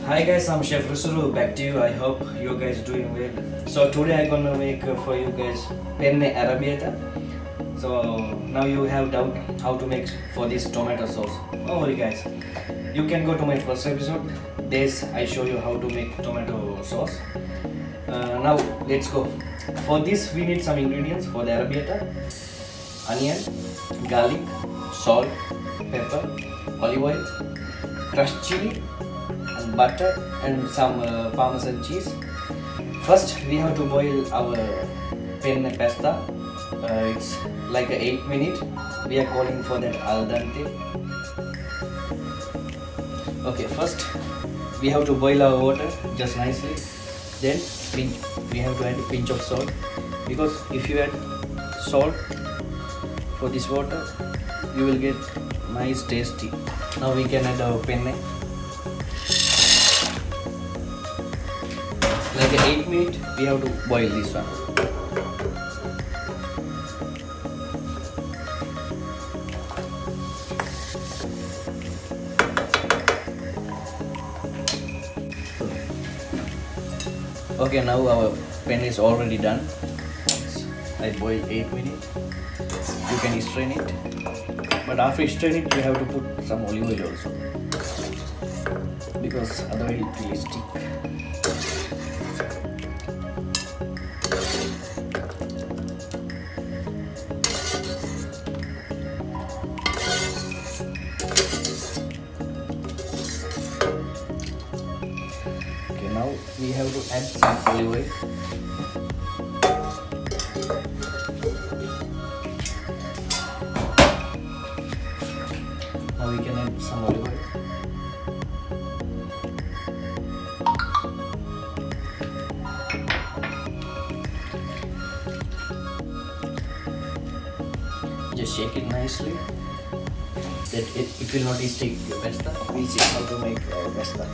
Hi guys, I'm Chef Rusulu. Back to you. I hope you guys doing well. So today I'm gonna make for you guys penne arabiata. So now you have doubt how to make for this tomato sauce. Don't worry guys. You can go to my first episode. This I show you how to make tomato sauce. Now let's go. For this we need some ingredients for the arabiata: onion, garlic, salt, pepper, olive oil, crushed chili, and butter, and some parmesan cheese. First we have to boil our penne pasta. It's like a 8 minute. We are calling for that al dente. Okay, first we have to boil our water just nicely. Then we have to add a pinch of salt, because if you add salt for this water you will get nice tasty. Now we can add our penne. Like a 8 minute we have to boil this one. Okay, now our penne is already done. I boiled 8 minutes. You can strain it, but after strain it you have to put some olive oil also, because otherwise it will stick. Okay, now we have to add some olive oil. Now we can add some olive oil. Just shake it nicely, that it will not stick your pasta. We'll see how to make pasta.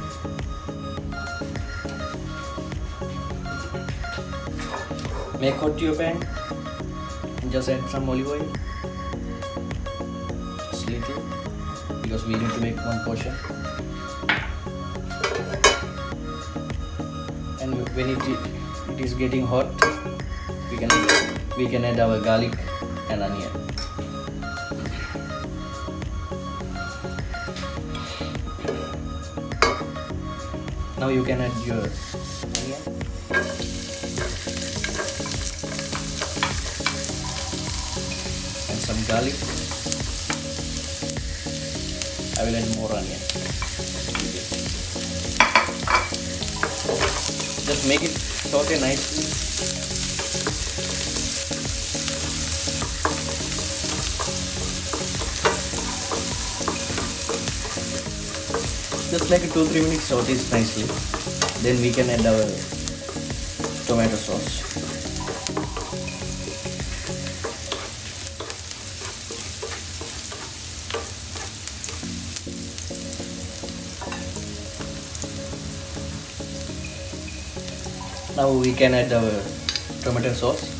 Make hot your pan and just add some olive oil, just little, because we need to make one portion. And when it is getting hot, we can add our garlic and onion. Now you can add your onion. And some garlic. I will add more onion. Just make it saute nicely. Just like a 2-3 minutes saute it nicely. Then we can add our tomato sauce. Now we can add our tomato sauce.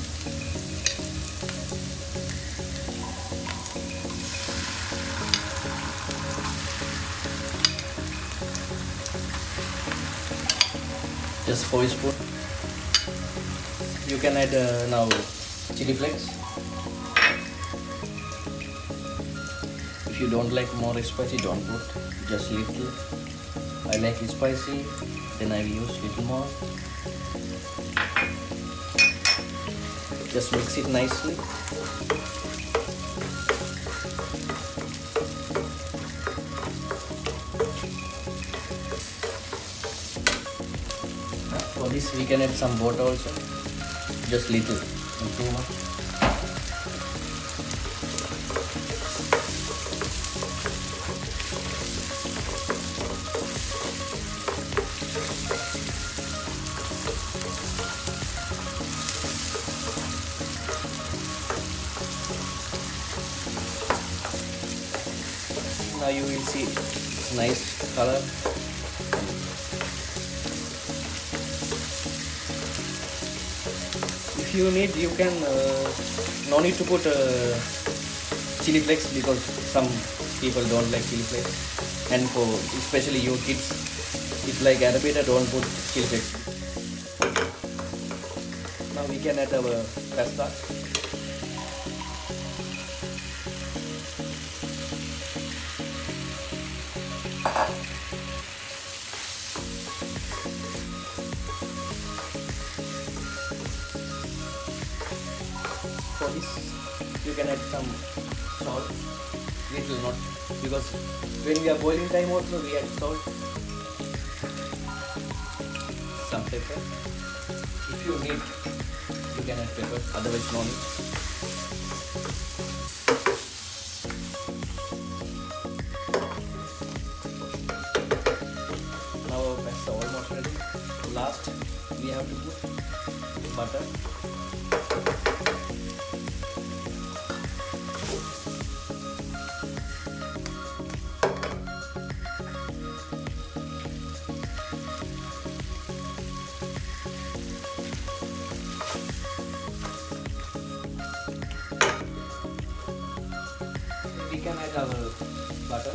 Just 4 spoons. You can add now chili flakes. If you don't like more spicy, don't put, just little. I like it spicy, then I will use little more. Just mix it nicely. For this we can add some water also, just little, not too much. Now you will see it's nice color. If you need, you can no need to put chili flakes, because some people don't like chili flakes, and for especially your kids It's like arabiata, don't put chili. Now we can add our pasta. For this, you can add some salt, little not, because when we are boiling time also we add salt, some pepper. If you need, you can add pepper, otherwise no need. Now our pasta almost ready. Last, we have to put butter. We can add our butter.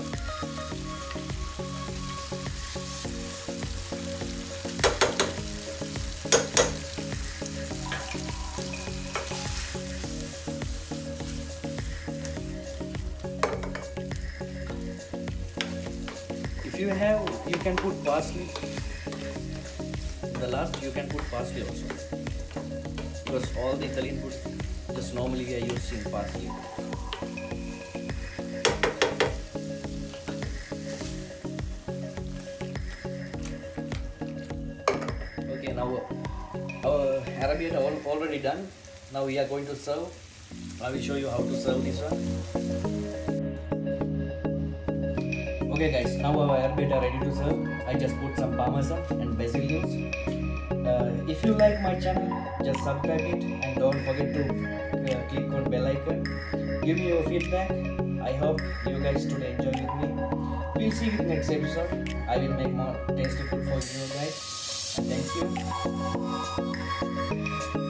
If you have, you can put parsley. In the last, you can put parsley also, because all the Italian food just normally we are using parsley. Okay, now our arabiata already done. Now we are going to serve. I will show you how to serve this one. Okay guys, now our arabiata ready to serve. I just put some parmesan and basil leaves. If you like my channel, just subscribe it and don't forget to click on bell icon. Give me your feedback. I hope you guys today enjoy with me. We'll see you in next episode. I will make more tasty food for you guys. And thank you.